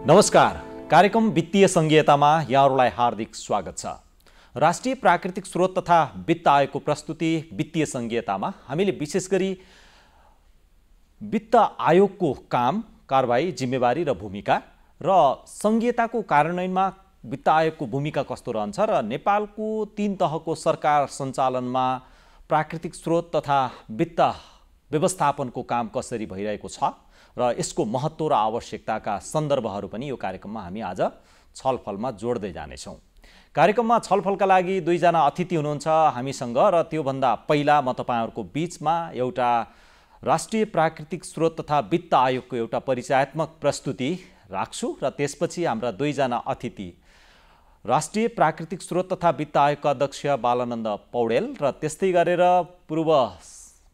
नमस्कार। कार्यक्रम वित्तीय संघीयतामा यहाँहरूलाई हार्दिक स्वागत छ। राष्ट्रिय प्राकृतिक स्रोत तथा वित्त आयोगको प्रस्तुति वित्तीय संघीयतामा हामीले विशेष गरी वित्त आयोगको काम, कारबाही, जिम्मेवारी र भूमिका र संघीयताको कार्यान्वयनमा वित्त आयोगको भूमिका कस्तो रहन्छ र नेपालको 3 तहको सरकार सञ्चालनमा प्राकृतिक स्रोत तथा वित्त व्यवस्थापनको काम कसरी भइरहेको छ र यसको महत्त्व र आवश्यकताका सन्दर्भहरू पनि यो कार्यक्रममा हामी आज छलफलमा जोड्दै जानेछौँ। कार्यक्रममा छलफलका लागि 2 जना अतिथि हुनुहुन्छ हामीसँग र त्योभन्दा पहिला म तपाईहरुको बीचमा एउटा राष्ट्रिय प्राकृतिक स्रोत तथा वित्त आयोगको एउटा परिचयात्मक प्रस्तुति राख्छु र त्यसपछि हाम्रा 2 जना अतिथि राष्ट्रिय प्राकृतिक स्रोत तथा वित्त आयोगका अध्यक्ष बालानन्द पौडेल र त्यस्तै गरेर पूर्व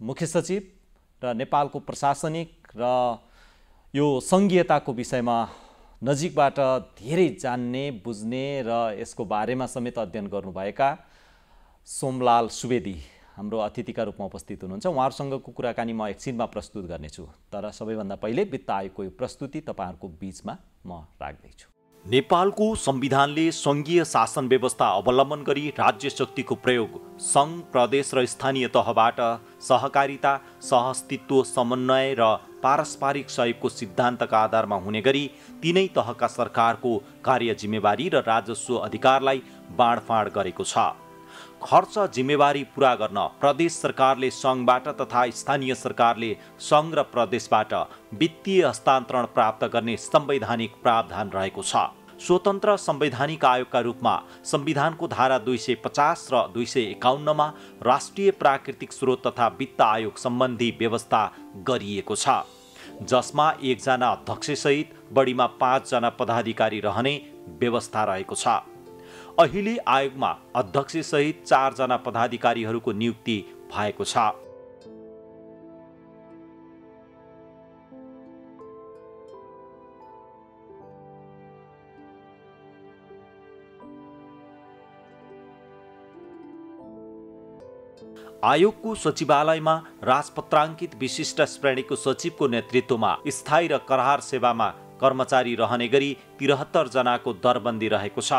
मुख्य सचिव र नेपालको प्रशासनिक र यो संघीयताको विषयमा नजिकबाट धेरै जान्ने, बुझ्ने र यसको बारेमा समेत अध्ययन गर्नुभएका सोमलाल सुवेदी हाम्रो अतिथिका रूपमा उपस्थित हुनुहुन्छ। उहाँहरूसँगको कुराकानी म एकछिनमा प्रस्तुत गर्नेछु, तर सबैभन्दा पहिले वित्त आयोगको यो प्रस्तुति तपाईहरुको बीचमा म राख्दैछु। नेपालको संविधानले संघीय शासन व्यवस्था अवलम्बन गरी राज्य शक्तिको प्रयोग संघ, प्रदेश र स्थानीय तहबाट सहकारिता, सहअस्तित्व, समन्वय र पारस्परिक सहयोगको सिद्धान्तका आधारमा हुने गरी तीनै तहका सरकारको कार्य जिम्मेवारी र राजस्व अधिकारलाई बाँडफाँड गरेको छ। खर्च जिम्मेवारी पूरा गर्न प्रदेश सरकारले संघबाट तथा स्थानीय सरकारले संघ र प्रदेशबाट वित्तीय हस्तान्तरण प्राप्त गर्ने संवैधानिक प्रावधान रहेको छ। स्वतन्त्र संवैधानिक आयोगका रूपमा संविधानको धारा 250 र 251 मा राष्ट्रिय प्राकृतिक स्रोत तथा वित्त आयोग सम्बन्धी व्यवस्था गरिएको छ, जसमा 1 जना अध्यक्षसहित बढीमा 5 जना पदाधिकारी रहने व्यवस्था रहेको छ। अहिले आयोगमा अध्यक्षसहित 4 जना पदाधिकारीहरूको नियुक्ति भएको छ। आयोगको सचिवालयमा राजपत्राङ्कित विशिष्ट श्रेणीको सचिवको नेतृत्वमा स्थायी र करार सेवामा कर्मचारी रहने गरी 73 जनाको दरबन्दी रहेको छ।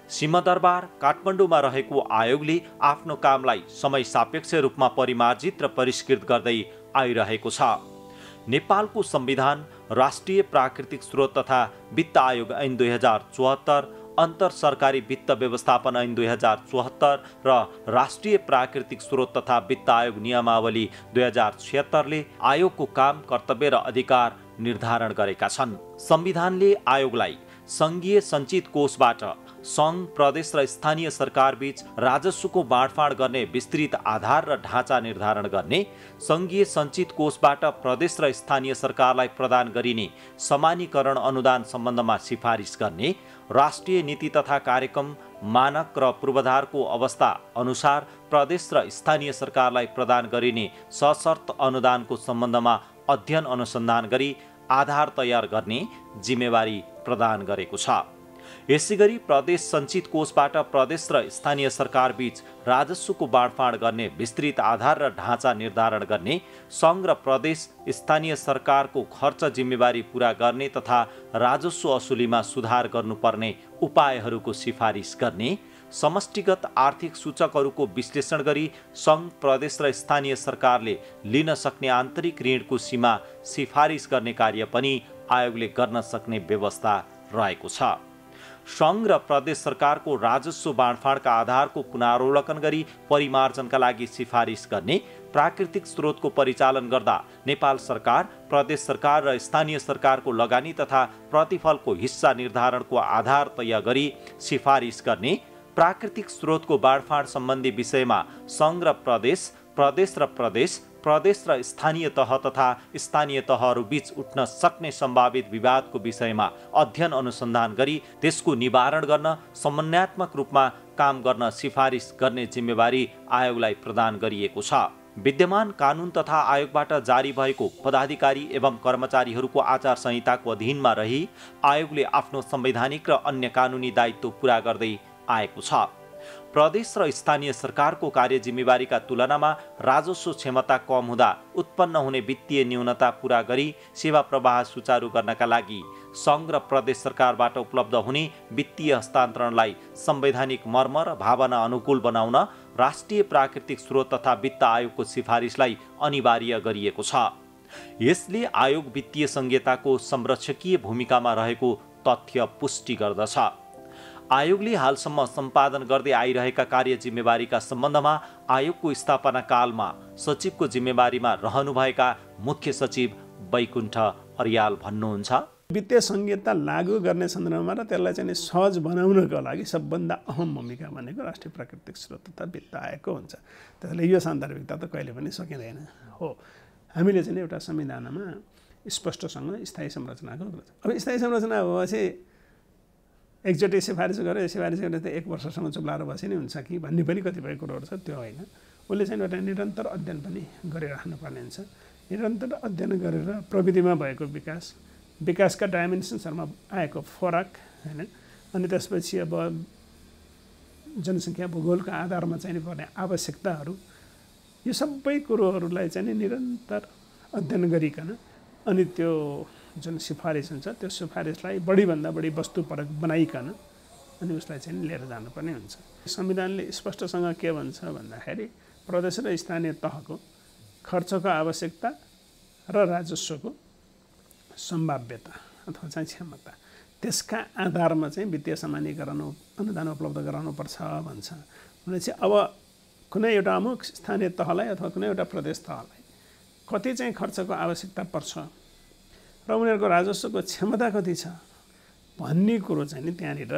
सिंहदरबार काठमाडौँमा रहेको आयोगले आफ्नो कामलाई समय सापेक्ष रूपमा परिमार्जित र परिष्कृत गर्दै आइरहेको छ। नेपालको संविधान, राष्ट्रिय प्राकृतिक स्रोत तथा वित्त आयोग ऐन 2074, अन्तर सरकारी वित्त व्यवस्थापन ऐन 2074 र राष्ट्रिय प्राकृतिक स्रोत तथा वित्त आयोग नियमावली 2076 ले आयोगको काम, कर्तव्य र अधिकार निर्धारण गरेका छन्। संविधानले आयोगलाई संघीय सञ्चित कोषबाट संघ, प्रदेश र स्थानीय सरकार बीच राजस्वको बाँडफाँड गर्ने विस्तृत आधार र ढाँचा निर्धारण गर्ने, संघीय सञ्चित कोषबाट प्रदेश र स्थानीय सरकारलाई प्रदान गरिने समानीकरण अनुदान सम्बन्धमा सिफारिस गर्ने, राष्ट्रिय नीति तथा कार्यक्रम, मानक र पूर्वाधारको अवस्था अनुसार प्रदेश र स्थानीय सरकारलाई प्रदान गरिने सशर्त अनुदानको सम्बन्धमा अध्ययन अनुसन्धान गरी आधार तयार गर्ने जिम्मेवारी प्रदान गरेको छ। यसैगरी प्रदेश सञ्चित कोषबाट प्रदेश र स्थानीय सरकार बीच राजस्वको बाँडफाँड गर्ने विस्तृत आधार र ढाँचा निर्धारण गर्ने, संघ र प्रदेश स्थानीय सरकारको खर्च जिम्मेवारी पूरा गर्ने तथा राजस्व असुलीमा सुधार गर्नुपर्ने उपायहरूको सिफारिस गर्ने, समष्टिगत आर्थिक सूचकहरूको विश्लेषण गरी संघ, प्रदेश र स्थानीय सरकारले लिन सक्ने आन्तरिक ऋणको सीमा सिफारिस गर्ने कार्य पनि आयोगले गर्न सक्ने व्यवस्था रहेको छ। संघ र प्रदेश सरकारको राजस्व बाँडफाँडका आधारको पुनरावलोकन गरी परिमार्जनका लागि सिफारिस गर्ने, प्राकृतिक स्रोतको परिचालन गर्दा नेपाल सरकार, प्रदेश सरकार र स्थानीय सरकारको लगानी तथा प्रतिफलको हिस्सा निर्धारणको आधार तय गरी सिफारिस गर्ने, प्राकृतिक स्रोतको बाँडफाँड सम्बन्धी विषयमा संघ र प्रदेश, प्रदेश र प्रदेश, प्रदेश र स्थानीय तह तथा स्थानीय तहहरू बीच उठ्न सक्ने सम्भावित विवादको विषयमा अध्ययन अनुसन्धान गरी त्यसको निवारण गर्न समन्वयात्मक रूपमा काम गर्न सिफारिस गर्ने जिम्मेवारी आयोगलाई प्रदान गरिएको छ। विद्यमान कानुन तथा आयोगबाट जारी भएको पदाधिकारी एवं कर्मचारीहरूको आचार संहिताको अधीनमा रही आयोगले आफ्नो संवैधानिक र अन्य कानुनी दायित्व पूरा गर्दै आएको छ। प्रदेश र स्थानीय सरकारको कार्य जिम्मेवारीका तुलनामा राजस्व क्षमता कम हुँदा उत्पन्न हुने वित्तीय न्यूनता पूरा गरी सेवा प्रवाह सुचारू गर्नका लागि सङ्घ र प्रदेश सरकारबाट उपलब्ध हुने वित्तीय हस्तान्तरणलाई संवैधानिक मर्म र भावना अनुकूल बनाउन राष्ट्रिय प्राकृतिक स्रोत तथा वित्त आयोगको सिफारिसलाई अनिवार्य गरिएको छ। यसले आयोग वित्तीय संहिताको संरक्षकीय भूमिकामा रहेको तथ्य पुष्टि गर्दछ। आयोगले हालसम्म सम्पादन गर्दै आइरहेका कार्य जिम्मेवारीका सम्बन्धमा आयोगको स्थापना कालमा सचिवको जिम्मेवारीमा रहनुभएका मुख्य सचिव वैकुण्ठ अर्याल भन्नुहुन्छ। वित्तीय संहिता लागू गर्ने सन्दर्भमा र त्यसलाई चाहिँ सहज बनाउनको लागि सबभन्दा अहम भूमिका भनेको राष्ट्रिय प्राकृतिक स्रोत तथा वित्त आयोगको हुन्छ। त्यसैले यो सान्दर्भिकता त कहिले पनि सकिँदैन हो। हामीले चाहिँ एउटा संविधानमा स्पष्टसँग स्थायी संरचनाको अब स्थायी संरचना भएपछि एकचोटि सिफारिस गरेर त 1 वर्षसम्म चुप्लाएर बसे नि हुन्छ कि भन्ने पनि कतिपय कुरोहरू छ। त्यो होइन, उसले चाहिँ एउटा निरन्तर अध्ययन पनि गरिराख्नुपर्ने हुन्छ। निरन्तर अध्ययन गरेर प्रविधिमा भएको विकासका डाइमेन्सन्सहरूमा आएको फरक होइन, अनि त्यसपछि अब जनसङ्ख्या भूगोलको आधारमा चाहिँ पर्ने आवश्यकताहरू, यो सबै कुरोहरूलाई चाहिँ निरन्तर अध्ययन गरिकन अनि त्यो जुन सिफारिस हुन्छ त्यो सिफारिसलाई बढीभन्दा बढी वस्तुपरक बनाइकन अनि उसलाई चाहिँ लिएर जानुपर्ने हुन्छ। संविधानले स्पष्टसँग के भन्छ भन्दाखेरि प्रदेश र स्थानीय तहको खर्चको आवश्यकता र राजस्वको सम्भाव्यता अथवा चाहिँ क्षमता, त्यसका आधारमा चाहिँ वित्तीय समानीकरण अनुदान उपलब्ध गराउनुपर्छ भन्छ। भनेपछि अब कुनै एउटा अमुक स्थानीय तहलाई अथवा कुनै एउटा प्रदेश तहलाई कति चाहिँ खर्चको आवश्यकता पर्छ र उनीहरूको राजस्वको क्षमता कति छ भन्ने कुरो चाहिँ नि त्यहाँनिर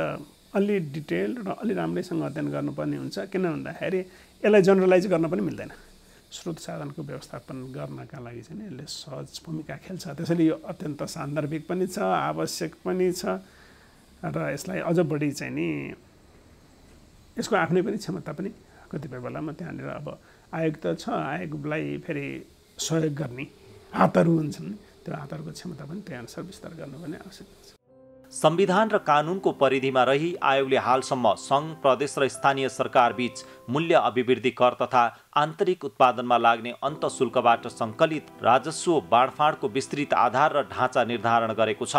अलि डिटेल र अलि राम्रैसँग अध्ययन गर्नुपर्ने हुन्छ। किन भन्दाखेरि यसलाई जनरलाइज गर्न पनि मिल्दैन। स्रोत साधनको व्यवस्थापन गर्नका लागि चाहिँ यसले सहज भूमिका खेल्छ। त्यसैले यो अत्यन्त सान्दर्भिक पनि छ, आवश्यक पनि छ र यसलाई अझ बढी चाहिँ नि यसको आफ्नै पनि क्षमता पनि कतिपय बेलामा त्यहाँनिर अब आयोग त छ, आयोगलाई फेरि सहयोग गर्ने हातहरू हुन्छन्, त्यो हातहरूको क्षमता पनि त्यही अनुसार विस्तार गर्नुपर्ने आवश्यक छ। संविधान र कानुनको परिधिमा रही आयोगले हालसम्म सङ्घ, प्रदेश र स्थानीय सरकार बीच मूल्य अभिवृद्धि कर तथा आन्तरिक उत्पादनमा लाग्ने अन्तशुल्कबाट सङ्कलित राजस्व बाँडफाँडको विस्तृत आधार र ढाँचा निर्धारण गरेको छ।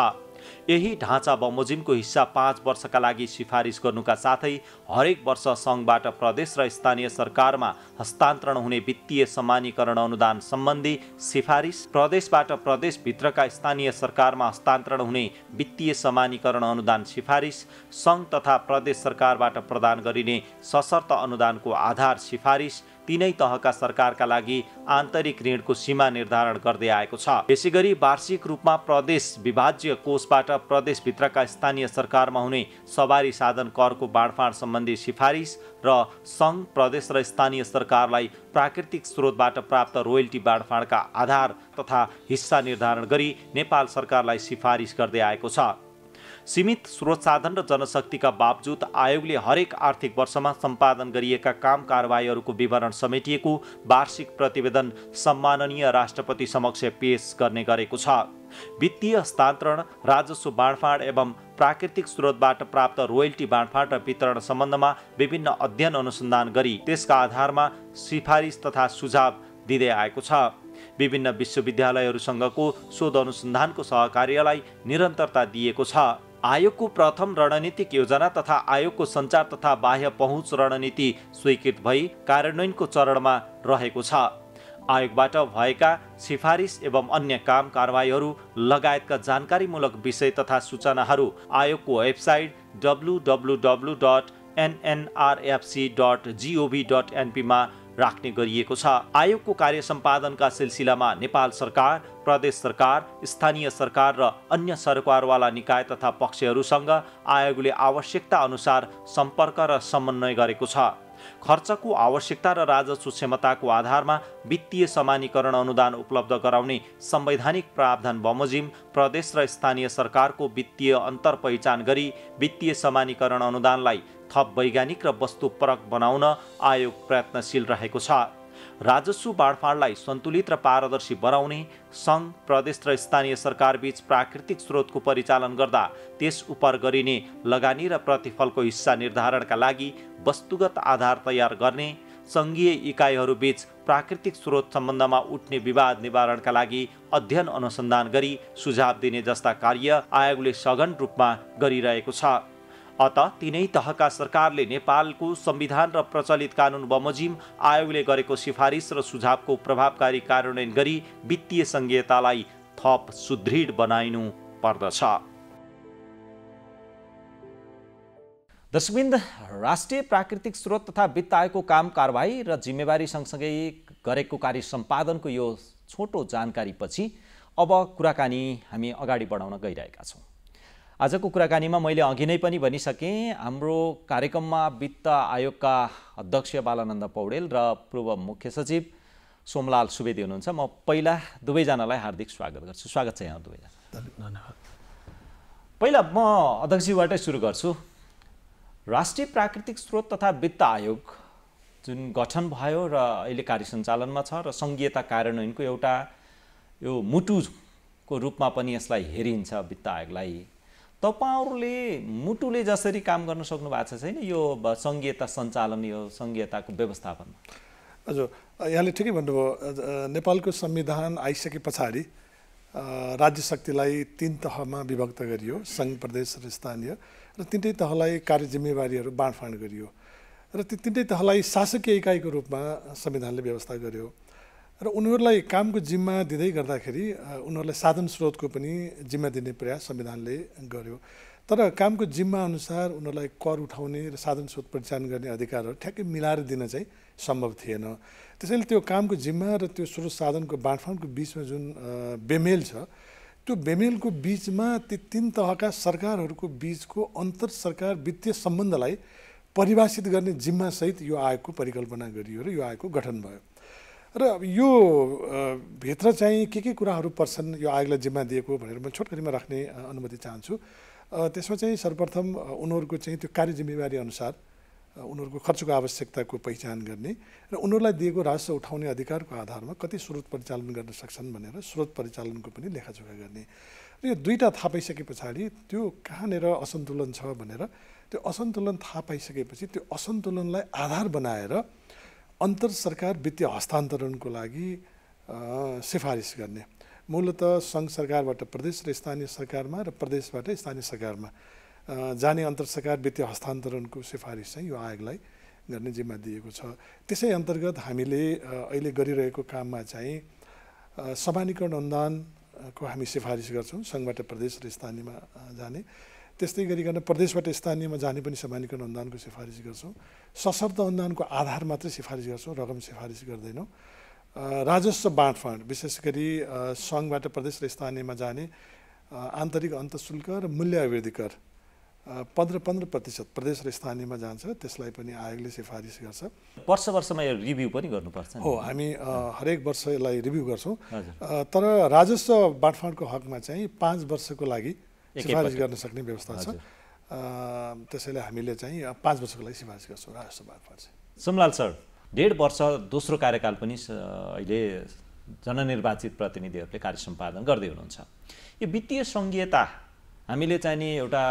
यही ढाँचा बमोजिमको हिस्सा 5 वर्षका लागि सिफारिस गर्नुका साथै हरेक वर्ष सङ्घबाट प्रदेश र स्थानीय सरकारमा हस्तान्तरण हुने वित्तीय समानीकरण अनुदान सम्बन्धी सिफारिस, प्रदेशबाट प्रदेशभित्रका स्थानीय सरकारमा हस्तान्तरण हुने वित्तीय समानीकरण अनुदान सिफारिस, सङ्घ तथा प्रदेश सरकारबाट प्रदान गरिने सशर्त अनुदानको आधार सिफारिस, तीनै तहका सरकारका लागि आन्तरिक ऋणको सीमा निर्धारण गर्दै आएको छ। यसैगरी वार्षिक रूपमा प्रदेश विभाज्य कोषबाट प्रदेशभित्रका स्थानीय सरकारमा हुने सवारी साधन करको बाँडफाँड सम्बन्धी सिफारिस र सङ्घ, प्रदेश र स्थानीय सरकारलाई प्राकृतिक स्रोतबाट प्राप्त रोयल्टी बाँडफाँडका आधार तथा हिस्सा निर्धारण गरी नेपाल सरकारलाई सिफारिस गर्दै आएको छ। सीमित स्रोत साधन र जनशक्तिका बावजुद आयोगले हरेक आर्थिक वर्षमा सम्पादन गरिएका काम कारबाहीहरूको विवरण समेटिएको वार्षिक प्रतिवेदन सम्माननीय राष्ट्रपति समक्ष पेश गर्ने गरेको छ। वित्तीय हस्तान्तरण, राजस्व बाँडफाँड एवं प्राकृतिक स्रोतबाट प्राप्त रोयल्टी बाँडफाँड र वितरण सम्बन्धमा विभिन्न अध्ययन अनुसन्धान गरी त्यसका आधारमा सिफारिस तथा सुझाव दिँदै आएको छ। विभिन्न विश्वविद्यालयहरूसँगको शोध अनुसन्धानको सहकार्यलाई निरन्तरता दिएको छ। आयोगको प्रथम रणनीतिक योजना तथा आयोगको सञ्चार तथा बाह्य पहुँच रणनीति स्वीकृत भई कार्यान्वयनको चरणमा रहेको छ। आयोगबाट भएका सिफारिस एवं अन्य काम कारबाहीहरू लगायतका जानकारीमूलक विषय तथा सूचनाहरू आयोगको वेबसाइट www.nnrfc.gov.np मा राख्ने गरिएको छ। आयोगको कार्य सम्पादनका सिलसिलामा नेपाल सरकार, प्रदेश सरकार, स्थानीय सरकार र अन्य सरकारवाला निकाय तथा पक्षहरूसँग आयोगले आवश्यकता अनुसार सम्पर्क र समन्वय गरेको छ। खर्चको आवश्यकता र राजस्व क्षमताको आधारमा वित्तीय समानीकरण अनुदान उपलब्ध गराउने संवैधानिक प्रावधान बमोजिम प्रदेश र स्थानीय सरकारको वित्तीय अन्तर पहिचान गरी वित्तीय समानीकरण अनुदानलाई थप वैज्ञानिक र वस्तुपरक बनाउन आयोग प्रयत्नशील रहेको छ। राजस्व बाँडफाँडलाई सन्तुलित र पारदर्शी बनाउने, सङ्घ, प्रदेश र स्थानीय सरकारबीच प्राकृतिक स्रोतको परिचालन गर्दा त्यस उपर गरिने लगानी र प्रतिफलको हिस्सा निर्धारणका लागि वस्तुगत आधार तयार गर्ने, सङ्घीय इकाइहरूबीच प्राकृतिक स्रोत सम्बन्धमा उठ्ने विवाद निवारणका लागि अध्ययन अनुसन्धान गरी सुझाव दिने जस्ता कार्य आयोगले सघन रूपमा गरिरहेको छ। अत तिनै तहका सरकारले नेपालको संविधान र प्रचलित कानुन बमोजिम आयोगले गरेको सिफारिस र सुझावको प्रभावकारी कार्यान्वयन गरी वित्तीय संघीयतालाई थप सुदृढ बनाइनु पर्दछ। दर्शकवृन्द, राष्ट्रिय प्राकृतिक स्रोत तथा वित्त आयोगको काम कारबाही र जिम्मेवारी सँगसँगै गरेको कार्य सम्पादनको यो छोटो जानकारीपछि अब कुराकानी हामी अगाडि बढाउन गइरहेका छौँ। आजको कुराकानीमा मैले अघि नै पनि भनिसकेँ, हाम्रो कार्यक्रममा वित्त आयोगका अध्यक्ष बालानन्द पौडेल र पूर्व मुख्य सचिव सोमलाल सुवेदी हुनुहुन्छ। म पहिला दुवैजनालाई हार्दिक स्वागत गर्छु। स्वागत छ यहाँ दुवैजना। धन्यवाद। पहिला म अध्यक्षजीबाटै सुरु गर्छु। राष्ट्रिय प्राकृतिक स्रोत तथा वित्त आयोग जुन गठन भयो र अहिले कार्य सञ्चालनमा छ र सङ्घीयता कार्यान्वयनको एउटा यो मुटुको रूपमा पनि यसलाई हेरिन्छ वित्त आयोगलाई, तपाईहरुले मुटुले जसरी काम गर्न सक्नु भएको छ छैन यो सङ्घीयता सञ्चालन, यो सङ्घीयताको व्यवस्थापनमा? हजुर, यहाँले ठिकै भन्नुभयो। नेपालको संविधान आइसके पछाडि राज्य शक्तिलाई 3 तहमा विभक्त गरियो, सङ्घ, प्रदेश र स्थानीय, र तिनटै तहलाई कार्य जिम्मेवारीहरू बाँडफाँड गरियो र ती तिनटै तहलाई शासकीय इकाइको रूपमा संविधानले व्यवस्था गर्यो र उनीहरूलाई कामको जिम्मा दिँदै गर्दाखेरि उनीहरूलाई साधन स्रोतको पनि जिम्मा दिने प्रयास संविधानले गर्यो। तर कामको जिम्मा अनुसार उनीहरूलाई कर उठाउने र साधन स्रोत परिचालन गर्ने अधिकारहरू ठ्याक्कै मिलाएर दिन चाहिँ सम्भव थिएन। त्यसैले त्यो कामको जिम्मा र त्यो स्रोत साधनको बाँडफाँडको बिचमा जुन बेमेल छ, त्यो बेमेलको बिचमा ती 3 तहका सरकारहरूको बिचको अन्तर सरकार वित्तीय सम्बन्धलाई परिभाषित गर्ने जिम्मासहित यो आयोगको परिकल्पना गरियो र यो आयोगको गठन भयो। र यो भित्र चाहिँ के कुराहरू पर्छन् यो आयोगलाई जिम्मा दिएको भनेर म छोटकरीमा राख्ने अनुमति चाहन्छु। त्यसमा चाहिँ सर्वप्रथम उनीहरूको चाहिँ त्यो कार्य जिम्मेवारी अनुसार उनीहरूको खर्चको आवश्यकताको पहिचान गर्ने र उनीहरूलाई दिएको राजस्व उठाउने अधिकारको आधारमा कति स्रोत परिचालन गर्न सक्छन् भनेर स्रोत परिचालनको पनि लेखाजोखा गर्ने। र यो दुईटा थाहा पाइसके पछाडि त्यो कहाँनिर असन्तुलन छ भनेर त्यो असन्तुलन थाहा पाइसकेपछि त्यो असन्तुलनलाई आधार बनाएर अन्तर सरकार वित्तीय हस्तान्तरणको लागि सिफारिस गर्ने। मूलतः सङ्घ सरकारबाट प्रदेश र स्थानीय सरकारमा र प्रदेशबाट स्थानीय सरकारमा जाने अन्तर सरकार वित्तीय हस्तान्तरणको सिफारिस चाहिँ यो आयोगलाई गर्ने जिम्मा दिएको छ। त्यसै अन्तर्गत हामीले अहिले गरिरहेको काममा चाहिँ समानीकरण अनुदानको हामी सिफारिस गर्छौँ, सङ्घबाट प्रदेश र स्थानीयमा जाने। त्यस्तै गरिकन प्रदेशबाट स्थानीयमा जाने पनि समानीकरण अनुदानको सिफारिस गर्छौँ। सशर्त अनुदानको आधार मात्रै सिफारिस गर्छौँ, रकम सिफारिस गर्दैनौँ। राजस्व बाँडफाँड विशेष गरी सङ्घबाट प्रदेश र स्थानीयमा जाने आन्तरिक अन्तःशुल्क र मूल्य अभिवृद्धि कर 15% प्रदेश र स्थानीयमा जान्छ, त्यसलाई पनि आयोगले सिफारिस गर्छ। वर्षमा यो रिभ्यू पनि गर्नुपर्छ हो, हामी हरेक वर्ष यसलाई रिभ्यू गर्छौँ। तर राजस्व बाँडफाँडको हकमा चाहिँ 5 वर्षको लागि सिफारिस गर्न सक्ने व्यवस्था छ। त्यसैले हामीले चाहिँ 5 वर्षको लागि सिफारिस गर्छौँ राजस्व बाँडफाँड चाहिँ। सोमलाल सर, 1.5 वर्ष दोस्रो कार्यकाल पनि अहिले जननिर्वाचित प्रतिनिधिहरूले कार्य सम्पादन गर्दै हुनुहुन्छ। यो वित्तीय सङ्घीयता हामीले चाहिँ नि एउटा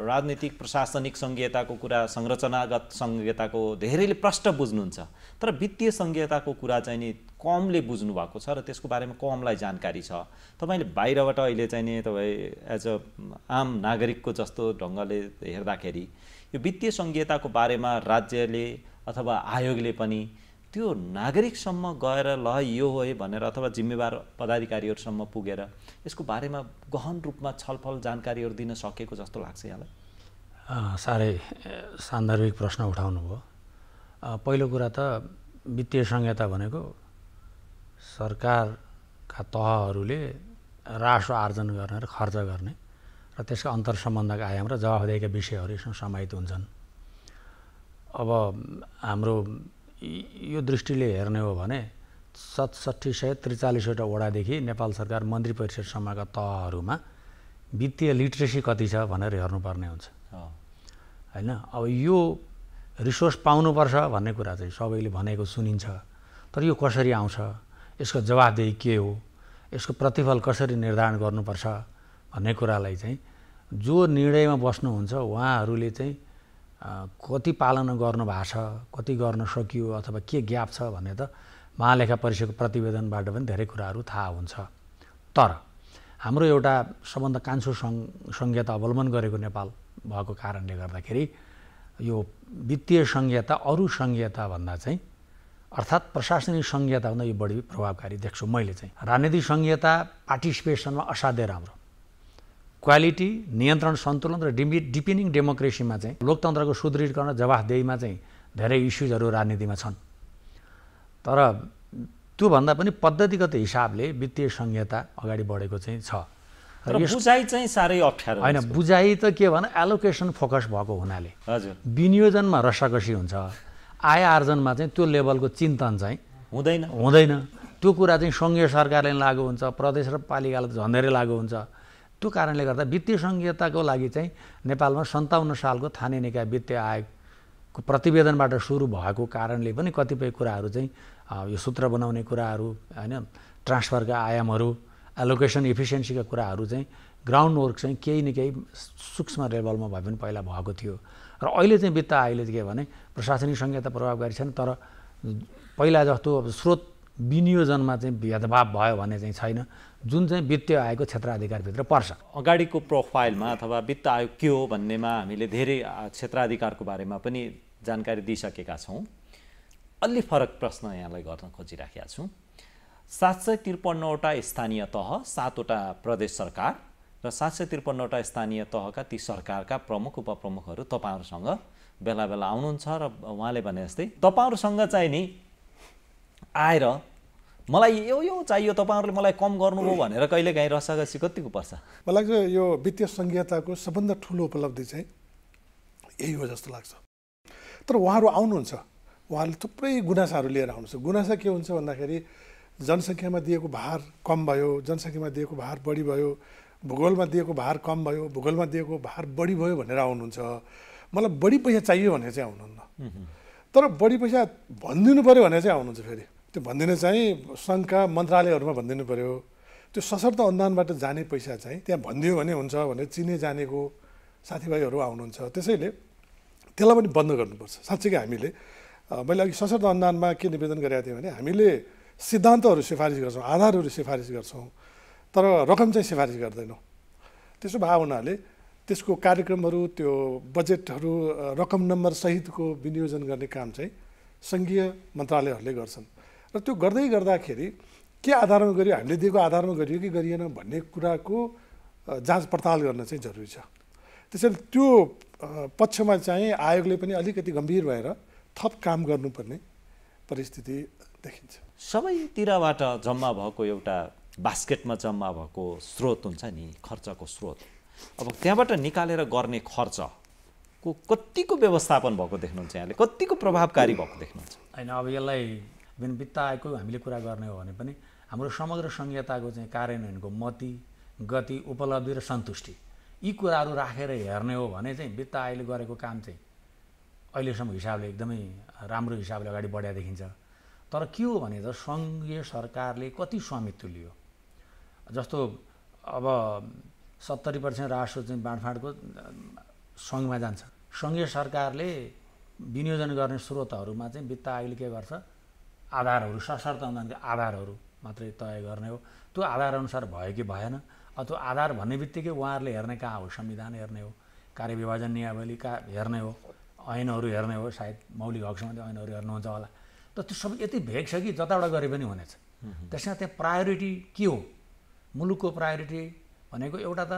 राजनीतिक प्रशासनिक सङ्घीयताको कुरा, संरचनागत सङ्घीयताको धेरैले प्रष्ट बुझ्नुहुन्छ, तर वित्तीय सङ्घीयताको कुरा चाहिँ नि कमले बुझ्नु भएको छ र त्यसको बारेमा कमलाई जानकारी छ। तपाईँले बाहिरबाट अहिले चाहिँ नि तपाईँ एज अ आम नागरिकको जस्तो ढङ्गले हेर्दाखेरि यो वित्तीय सङ्घीयताको बारेमा राज्यले अथवा आयोगले पनि त्यो नागरिकसम्म गएर ल यो हो है भनेर अथवा जिम्मेवार पदाधिकारीहरूसम्म पुगेर यसको बारेमा गहन रूपमा छलफल जानकारीहरू दिन सकेको जस्तो लाग्छ यहाँलाई? साह्रै सान्दर्भिक प्रश्न उठाउनु भयो। पहिलो कुरा त वित्तीय संहिता भनेको सरकारका तहहरूले राजस्व आर्जन गर्ने र खर्च गर्ने र त्यसका अन्तर सम्बन्धका आयाम र जवाफदेहीका विषयहरू यसमा समाहित हुन्छन्। अब हाम्रो यो दृष्टिले हेर्ने हो भने 6743वटा वडादेखि नेपाल सरकार मन्त्री परिषदसम्मका तहहरूमा वित्तीय लिट्रेसी कति छ भनेर हेर्नुपर्ने हुन्छ हैन। अब यो रिसोर्स पाउनुपर्छ भन्ने कुरा चाहिँ सबैले भनेको सुनिन्छ, तर यो कसरी आउँछ, यसको जवाफदेही के हो, यसको प्रतिफल कसरी निर्धारण गर्नुपर्छ भन्ने कुरालाई चाहिँ जो निर्णयमा बस्नुहुन्छ उहाँहरूले चाहिँ कति पालना गर्नुभएको छ, कति गर्न सकियो अथवा के ग्याप छ भन्ने त महालेखा परीक्षाको प्रतिवेदनबाट पनि धेरै कुराहरू थाहा हुन्छ। तर हाम्रो एउटा सबभन्दा कान्छो संहिता अवलम्बन गरेको नेपाल भएको कारणले गर्दाखेरि यो वित्तीय संहिता अरू संहिताभन्दा चाहिँ अर्थात् प्रशासनिक संहिताभन्दा यो बढी प्रभावकारी देख्छु मैले चाहिँ। राजनीतिक संहिता पार्टिसिपेसनमा असाध्यै राम्रो, क्वालिटी, नियन्त्रण, सन्तुलन र डिपेनिङ डेमोक्रेसीमा चाहिँ लोकतन्त्रको सुदृढीकरण, जवाफदेहीमा चाहिँ धेरै इस्युजहरू राजनीतिमा छन्। तर त्योभन्दा पनि पद्धतिगत हिसाबले वित्तीय संहिता अगाडि बढेको चाहिँ छ। र बुझाइ चाहिँ साह्रै अप्ठ्यारो होइन, बुझाइ त के भने एलोकेसन फोकस भएको हुनाले हजुर विनियोजनमा रसाकसी हुन्छ, आय आर्जनमा चाहिँ त्यो लेभलको चिन्तन चाहिँ हुँदैन। त्यो कुरा चाहिँ सङ्घीय सरकारले लागू हुन्छ, प्रदेश र पालिकालाई झन् धेरै लागू हुन्छ। त्यो कारणले गर्दा वित्तीय संहिताको लागि चाहिँ नेपालमा 57 सालको थानी निकाय वित्तीय आयोगको प्रतिवेदनबाट सुरु भएको कारणले पनि कतिपय कुराहरू चाहिँ यो सूत्र बनाउने कुराहरू होइन, ट्रान्सफरका आयामहरू, एलोकेसन इफिसियन्सीका कुराहरू चाहिँ ग्राउन्ड वर्क चाहिँ केही न केही सूक्ष्म लेभलमा भए पनि पहिला भएको थियो। र अहिले चाहिँ वित्त आयोगले के भने प्रशासनिक संहिता प्रभावकारी छैन, तर पहिला जस्तो अब स्रोत विनियोजनमा चाहिँ भेदभाव भयो भने चाहिँ छैन, जुन चाहिँ वित्तीय आयोगको क्षेत्राधिकारभित्र पर्छ। अगाडिको प्रोफाइलमा अथवा वित्त आयोग के हो भन्नेमा हामीले धेरै क्षेत्राधिकारको बारेमा पनि जानकारी दिइसकेका छौँ। अलि फरक प्रश्न यहाँलाई गर्न खोजिराखेका छु। 753वटा स्थानीय तह, 7वटा प्रदेश सरकार र 753वटा स्थानीय तहका ती सरकारका प्रमुख उपप्रमुखहरू तपाईँहरूसँग बेला बेला आउनुहुन्छ र उहाँले भने जस्तै तपाईँहरूसँग चाहिँ नि आएर मलाई यो चाहियो, तपाईँहरूले मलाई कम गर्नुभयो भनेर कहिलेकाहीँ रसाकसी कतिको पर्छ? मलाई लाग्छ यो वित्तीय संहिताको सबभन्दा ठुलो उपलब्धि चाहिँ यही हो जस्तो लाग्छ। तर उहाँहरू आउनुहुन्छ, उहाँहरूले थुप्रै गुनासाहरू लिएर आउनुहुन्छ। गुनासा के हुन्छ भन्दाखेरि जनसङ्ख्यामा दिएको भार कम भयो, जनसङ्ख्यामा दिएको भार बढी भयो, भूगोलमा दिएको भार कम भयो, भूगोलमा दिएको भार बढी भयो भनेर आउनुहुन्छ। मलाई बढी पैसा चाहियो भनेर चाहिँ आउनुहुन्न, तर बढी पैसा भनिदिनु पऱ्यो भनेर चाहिँ आउनुहुन्छ। फेरि त्यो भनिदिनु चाहिँ सङ्घका मन्त्रालयहरूमा भनिदिनु पऱ्यो। त्यो सशर्त अनुदानबाट जाने पैसा चाहिँ त्यहाँ भनिदियो भने हुन्छ भनेर चिने जानेको साथीभाइहरू आउनुहुन्छ। त्यसैले त्यसलाई पनि बन्द गर्नुपर्छ। साँच्चीकै हामीले मैले अघि सशर्त अनुदानमा के निवेदन गरेका थिएँ भने हामीले सिद्धान्तहरू सिफारिस गर्छौँ, आधारहरू सिफारिस गर्छौँ, तर रकम चाहिँ सिफारिस गर्दैनौँ। त्यसो भए हुनाले त्यसको कार्यक्रमहरू, त्यो बजेटहरू, रकम नम्बर सहितको विनियोजन गर्ने काम चाहिँ सङ्घीय मन्त्रालयहरूले गर्छन्। र त्यो गर्दै गर्दाखेरि के आधारमा गरियो, हामीले दिएको आधारमा गरियो कि गरिएन भन्ने कुराको जाँच पडताल गर्न चाहिँ जरुरी छ। त्यसैले त्यो पक्षमा चाहिँ आयोगले पनि अलिकति गम्भीर भएर थप काम गर्नुपर्ने परिस्थिति देखिन्छ। सबैतिरबाट जम्मा भएको एउटा बास्केटमा जम्मा भएको स्रोत हुन्छ नि, खर्चको स्रोत, अब त्यहाँबाट निकालेर गर्ने खर्चको कतिको व्यवस्थापन भएको देख्नुहुन्छ यहाँले, कतिको प्रभावकारी भएको देख्नुहुन्छ? होइन, अब यसलाई वित्त आयोगको हामीले कुरा गर्ने हो भने पनि हाम्रो समग्र संहिताको चाहिँ कार्यान्वयनको मति, गति, उपलब्धि र सन्तुष्टि यी कुराहरू राखेर हेर्ने हो भने चाहिँ वित्त आयोगले गरेको काम चाहिँ अहिलेसम्म हिसाबले एकदमै राम्रो हिसाबले अगाडि बढाइ देखिन्छ। तर के हो भने त सङ्घीय सरकारले कति स्वामित्व लियो। जस्तो अब 70% राजस्व चाहिँ बाँडफाँडको सङ्घमा जान्छ। सङ्घीय सरकारले विनियोजन गर्ने स्रोतहरूमा चाहिँ वित्त आयोगले के गर्छ, आधारहरू, सशर्त अनुदानका आधारहरू मात्रै तय गर्ने हो। त्यो आधारअनुसार भयो कि भएन, त्यो आधार भन्ने बित्तिकै उहाँहरूले हेर्ने कहाँ हो, संविधान हेर्ने हो, कार्यविभाजन नियमावली हेर्ने हो, ऐनहरू हेर्ने हो, सायद मौलिक हक सम्बन्धी ऐनहरू हेर्नुहुन्छ होला। त त्यो सबै यति भेग छ कि जताबाट गरे पनि हुनेछ। त्यसमा त्यहाँ प्रायोरिटी के हो, मुलुकको प्रायोरिटी भनेको एउटा त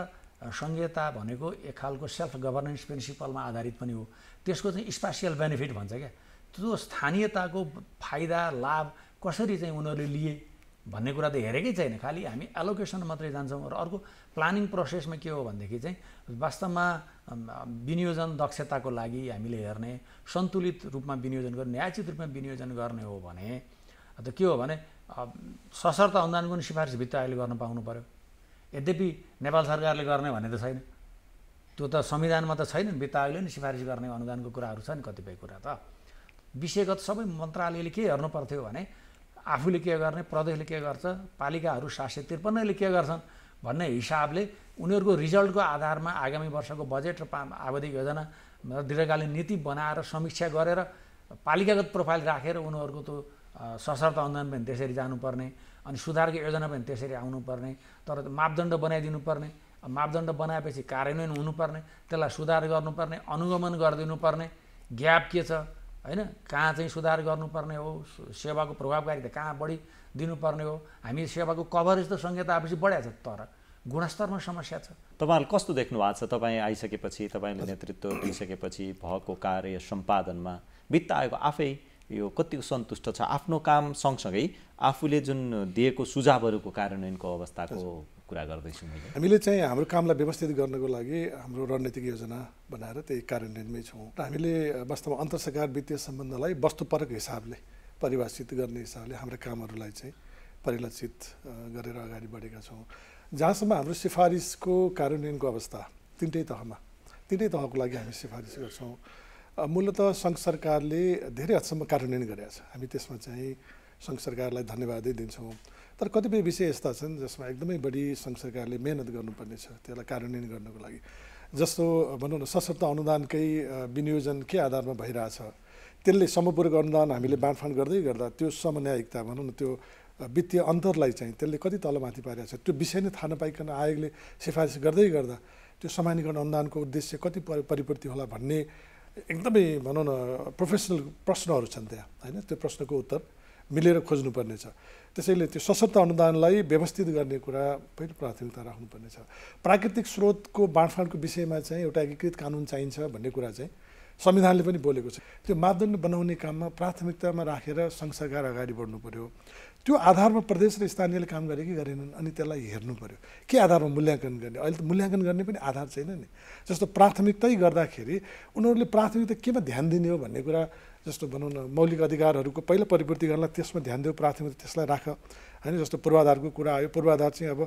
संहिता भनेको एक खालको सेल्फ गभर्नेन्स प्रिन्सिपलमा आधारित पनि हो। त्यसको चाहिँ स्पेसियल बेनिफिट भन्छ क्या, त्यो स्थानीयताको फाइदा लाभ कसरी चाहिँ उनीहरूले लिए भन्ने कुरा त हेरेकै छैन। खालि हामी एलोकेसन मात्रै जान्छौँ। र अर्को प्लानिङ प्रोसेसमा के हो भनेदेखि चाहिँ वास्तवमा विनियोजन दक्षताको लागि हामीले हेर्ने, सन्तुलित रूपमा विनियोजन गर्ने, न्यायोचित रूपमा विनियोजन गर्ने हो भने त के हो भने सशर्त अनुदानको पनि सिफारिस वित्त आयोगले गर्न पाउनु पर्यो। यद्यपि नेपाल सरकारले गर्ने भने त छैन, त्यो त संविधानमा त छैन। वित्त आयोगले नि सिफारिस गर्ने अनुदानको कुराहरू छ नि, कतिपय कुरा त विषयगत सबै मन्त्रालयले के हेर्नु पर्थ्यो भने आफूले के गर्ने, प्रदेशले के गर्छ, पालिकाहरू 753ले के गर्छन् भन्ने हिसाबले उनीहरूको रिजल्टको आधारमा आगामी वर्षको बजेट र आवधिक योजना दीर्घकालीन नीति बनाएर समीक्षा गरेर पालिकागत प्रोफाइल राखेर उनीहरूको त्यो सशर्त अनुदान पनि त्यसरी जानुपर्ने, अनि सुधारको योजना पनि त्यसरी आउनुपर्ने, तर मापदण्ड बनाइदिनुपर्ने, मापदण्ड बनाएपछि कार्यान्वयन हुनुपर्ने, त्यसलाई सुधार गर्नुपर्ने, अनुगमन गरिदिनुपर्ने, ग्याप के छ हैन, कहाँ चाहिँ सुधार गर्नुपर्ने हो, सेवाको प्रभावकारिता कहाँ बढी दिनुपर्ने हो। हामी सेवाको कभरेज त सँगै त आफैपछि बढाएको छ, तर गुणस्तरमा समस्या छ। तपाईँहरूले कस्तो देख्नु भएको छ? तपाईँ आइसकेपछि, तपाईँले नेतृत्व दिइसकेपछि भएको कार्य सम्पादनमा वित्त आयोग आफै यो कतिको सन्तुष्ट छ? आफ्नो काम सँगसँगै आफूले जुन दिएको सुझावहरूको कार्यान्वयनको अवस्थाको कुरा गर्दैछु मैले। हामीले चाहिँ हाम्रो कामलाई व्यवस्थित गर्नको लागि हाम्रो रणनीतिक योजना बनाएर त्यही कार्यान्वयनमै छौँ र हामीले वास्तवमा अन्तर्सरकार वित्तीय सम्बन्धलाई वस्तुपरक हिसाबले परिभाषित गर्ने हिसाबले हाम्रा कामहरूलाई चाहिँ परिलक्षित गरेर अगाडि बढेका छौँ। जहाँसम्म हाम्रो सिफारिसको कार्यान्वयनको अवस्था तिनटै तहको लागि हामी सिफारिस गर्छौँ। मूलतः सङ्घ सरकारले धेरै हदसम्म कार्यान्वयन गरेका छ, हामी त्यसमा चाहिँ सङ्घ सरकारलाई धन्यवादै दिन्छौँ। तर कतिपय विषय यस्ता छन् जसमा एकदमै बढी सङ्घ सरकारले मेहनत गर्नुपर्ने छ त्यसलाई कार्यान्वयन गर्नको लागि। जस्तो भनौँ न, सशर्त अनुदानकै विनियोजन के आधारमा भइरहेछ, त्यसले समपूरक अनुदान हामीले बाँडफाँड गर्दै गर्दा त्यो समन्यायिकता भनौँ न, त्यो वित्तीय अन्तरलाई चाहिँ त्यसले कति तलमाथि पारेको छ, त्यो विषय नै थाहा नपाइकन आयोगले सिफारिस गर्दै गर्दा त्यो समानीकरण अनुदानको उद्देश्य कति परिपूर्ति होला भन्ने एकदमै भनौँ न प्रोफेसनल प्रश्नहरू छन् त्यहाँ होइन। त्यो प्रश्नको उत्तर मिलेर खोज्नुपर्ने छ। त्यसैले त्यो सशर्त अनुदानलाई व्यवस्थित गर्ने कुरा पहिलो प्राथमिकता राख्नुपर्ने छ। प्राकृतिक स्रोतको बाँडफाँडको विषयमा चाहिँ एउटा एकीकृत कानुन चाहिन्छ भन्ने कुरा चाहिँ संविधानले पनि बोलेको छ। त्यो मापदण्ड बनाउने काममा प्राथमिकतामा राखेर सङ्घ सरकार अगाडि बढ्नु पर्यो। त्यो आधारमा प्रदेश र स्थानीयले काम गरे कि गरेनन् अनि त्यसलाई हेर्नु पर्यो, के आधारमा मूल्याङ्कन गर्ने। अहिले त मूल्याङ्कन गर्ने पनि आधार छैन नि। जस्तो प्राथमिकतै गर्दाखेरि उनीहरूले प्राथमिकता केमा ध्यान दिने हो भन्ने कुरा, जस्तो भनौँ न मौलिक अधिकारहरूको पहिलो परिपूर्ति गर्न त्यसमा ध्यान दियो, प्राथमिकता त्यसलाई राख होइन। जस्तो पूर्वाधारको कुरा आयो, पूर्वाधार चाहिँ अब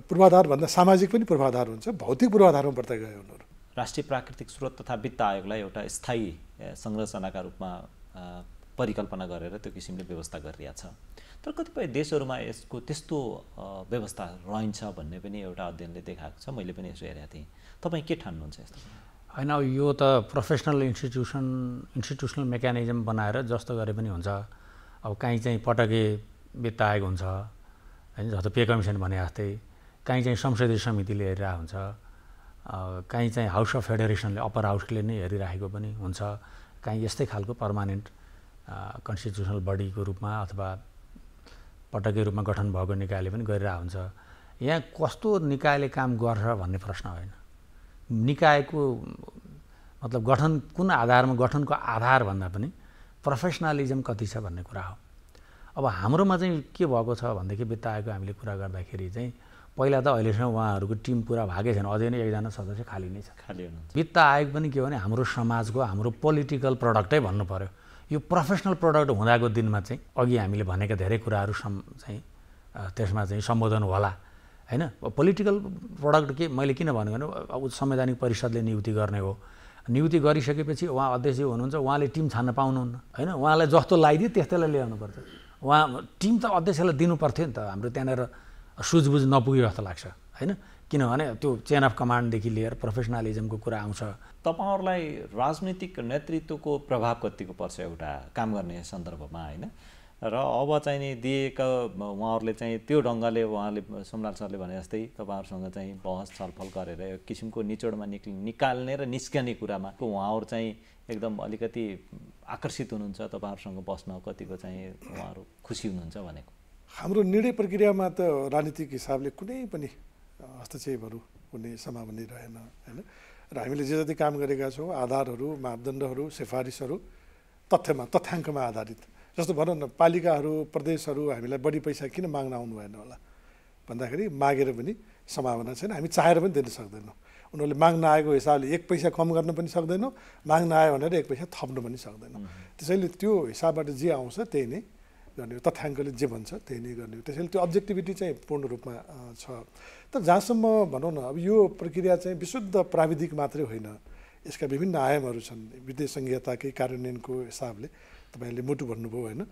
पूर्वाधारभन्दा सामाजिक पनि पूर्वाधार हुन्छ, भौतिक पूर्वाधारमा बढ्दै गयो उनीहरू। राष्ट्रिय प्राकृतिक स्रोत तथा वित्त आयोगलाई एउटा स्थायी संरचनाका रूपमा परिकल्पना गरेर त्यो किसिमले व्यवस्था गरिरहेछ। तर कतिपय देशहरूमा यसको त्यस्तो व्यवस्था रहन्छ भन्ने पनि एउटा अध्ययनले देखाएको छ, मैले पनि यसो हेरेको थिएँ। तपाईँ के ठान्नुहुन्छ यस्तो? होइन, यो त प्रोफेसनल इन्स्टिट्युसनल मेकानिजम बनाएर जस्तो गरे पनि हुन्छ। अब कहीँ चाहिँ पटके वित्त आयोग हुन्छ होइन, जस्तो पे कमिसन भने जस्तै, कहीँ चाहिँ संसदीय समितिले हेरिरहेको हुन्छ, कहीँ चाहिँ हाउस अफ फेडरेसनले अप्पर हाउसले नै हेरिराखेको पनि हुन्छ, कहीँ यस्तै खालको पर्मानेन्ट कन्स्टिट्युसनल बडीको रूपमा अथवा पटकै रूपमा गठन भएको निकायले पनि गरिरहेको हुन्छ। यहाँ कस्तो निकायले काम गर्छ भन्ने प्रश्न होइन, निकायको मतलब गठन कुन आधारमा, गठनको आधार भन्दा पनि प्रोफेसनलिजम कति छ भन्ने कुरा हो। अब हाम्रोमा चाहिँ के भएको छ भनेदेखि वित्त आयोगको हामीले कुरा गर्दाखेरि चाहिँ पहिला त अहिलेसम्म उहाँहरूको टिम पुरा भागै छैन, अझै नै एकजना सदस्य खाली नै छ। वित्त आयोग पनि के भने हाम्रो समाजको, हाम्रो पोलिटिकल प्रडक्टै भन्नु पर्यो। यो प्रोफेसनल प्रडक्ट हुँदाको दिनमा चाहिँ अघि हामीले भनेका धेरै कुराहरू चाहिँ त्यसमा चाहिँ सम्बोधन होला होइन। पोलिटिकल प्रडक्ट के मैले किन भनेको भने अब संवैधानिक परिषदले नियुक्ति गर्ने हो, नियुक्ति गरिसकेपछि उहाँ अध्यक्ष हुनुहुन्छ, उहाँले टिम छान्न पाउनुहुन्न होइन। उहाँलाई जस्तो लगाइदियो त्यस्तैलाई ल्याउनुपर्छ। उहाँ टिम त अध्यक्षलाई दिनु पर्थ्यो नि त, हाम्रो त्यहाँनिर सुझबुझ नपुग्यो जस्तो लाग्छ होइन। किनभने त्यो चेन अफ कमान्डदेखि लिएर प्रोफेसनलिजमको कुरा आउँछ। तपाईँहरूलाई राजनीतिक नेतृत्वको प्रभाव कतिको पर्छ एउटा काम गर्ने सन्दर्भमा होइन? र अब चाहिँ नि दिएका उहाँहरूले चाहिँ त्यो ढङ्गले, उहाँले सम्राट सरले भने जस्तै तपाईँहरूसँग चाहिँ बहस छलफल गरेर एक किसिमको निचोडमा निकाल्ने र निस्कने कुरामा उहाँहरू चाहिँ एकदम अलिकति आकर्षित हुनुहुन्छ तपाईँहरूसँग बस्न, कतिको चाहिँ उहाँहरू खुसी हुनुहुन्छ भनेको? हाम्रो निर्णय प्रक्रियामा त राजनीतिक हिसाबले कुनै पनि हस्तक्षेपहरू हुने सम्भावना रहेन होइन। र हामीले जे जति काम गरेका छौँ आधारहरू, मापदण्डहरू, सिफारिसहरू तथ्याङ्कमा आधारित। जस्तो भनौँ न, पालिकाहरू, प्रदेशहरू हामीलाई बढी पैसा किन माग्न आउनु भएन होला भन्दाखेरि मागेर पनि सम्भावना छैन, हामी चाहेर पनि दिन सक्दैनौँ। उनीहरूले माग्न आएको हिसाबले एक पैसा कम गर्न पनि सक्दैनौँ, माग्न आयो भनेर एक पैसा थप्न पनि सक्दैनौँ। त्यसैले त्यो हिसाबबाट जे आउँछ त्यही नै गर्ने हो, तथ्याङ्कले जे भन्छ त्यही नै गर्ने हो। त्यसैले त्यो अब्जेक्टिभिटी चाहिँ पूर्ण रूपमा छ। तर जहाँसम्म भनौँ न, अब यो प्रक्रिया चाहिँ विशुद्ध प्राविधिक मात्रै होइन, यसका विभिन्न आयामहरू छन्। वित्तीय संहिताकै कार्यान्वयनको हिसाबले तपाईँहरूले मुटु भन्नुभयो होइन,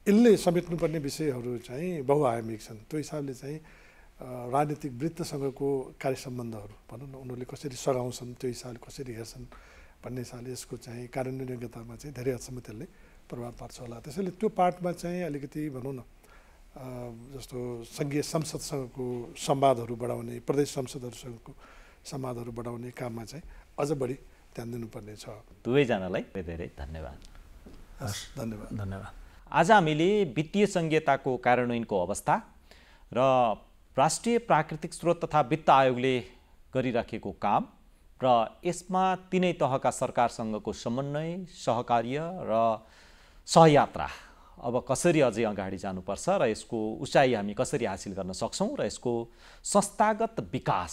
यसले समेट्नुपर्ने विषयहरू चाहिँ बहुआयामिक छन्। त्यो हिसाबले चाहिँ राजनीतिक वृत्तसँगको कार्य सम्बन्धहरू भनौँ न उनीहरूले कसरी सघाउँछन्, त्यो हिसाबले कसरी हेर्छन् भन्ने हिसाबले यसको चाहिँ कार्यान्वयनतामा चाहिँ धेरै हदसम्म त्यसले प्रभाव पार्छ होला। त्यसैले त्यो पार्टमा चाहिँ अलिकति भनौँ न जस्तो सङ्घीय संसदसँगको संवादहरू बढाउने, प्रदेश संसदहरूसँगको संवादहरू बढाउने काममा चाहिँ अझ बढी ध्यान दिनुपर्ने छ। दुवैजनालाई धेरै धन्यवाद। हस्, धन्यवाद। धन्यवाद। आज हामीले वित्तीय संहिताको कार्यान्वयनको अवस्था र राष्ट्रिय प्राकृतिक स्रोत तथा वित्त आयोगले गरिराखेको काम र यसमा तीनै तहका सरकारसँगको समन्वय, सहकार्य र सहयात्रा अब कसरी अझै अगाडि जानुपर्छ र यसको उचाइ हामी कसरी हासिल गर्न सक्छौँ र यसको संस्थागत विकास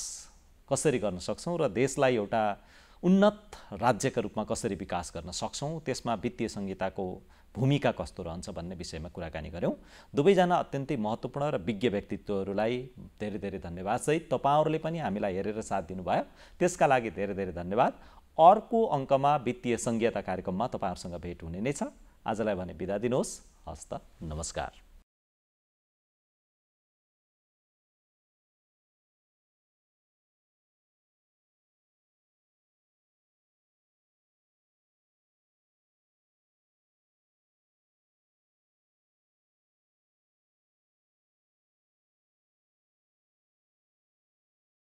कसरी गर्न सक्छौँ र देशलाई एउटा उन्नत राज्यका रूपमा कसरी विकास गर्न सक्छौँ, त्यसमा वित्तीय संहिताको भूमिका कस्तो रहन्छ भन्ने विषयमा कुराकानी गऱ्यौँ। दुवैजना अत्यन्तै महत्त्वपूर्ण र विज्ञ व्यक्तित्वहरूलाई धेरै धेरै धन्यवाद सहित तपाईँहरूले पनि हामीलाई हेरेर साथ दिनुभयो, त्यसका लागि धेरै धेरै धन्यवाद। अर्को अङ्कमा वित्तीय संहिता कार्यक्रममा तपाईँहरूसँग भेट हुने नै छ। आजलाई भने बिदा दिनुहोस्। हस्त, नमस्कार।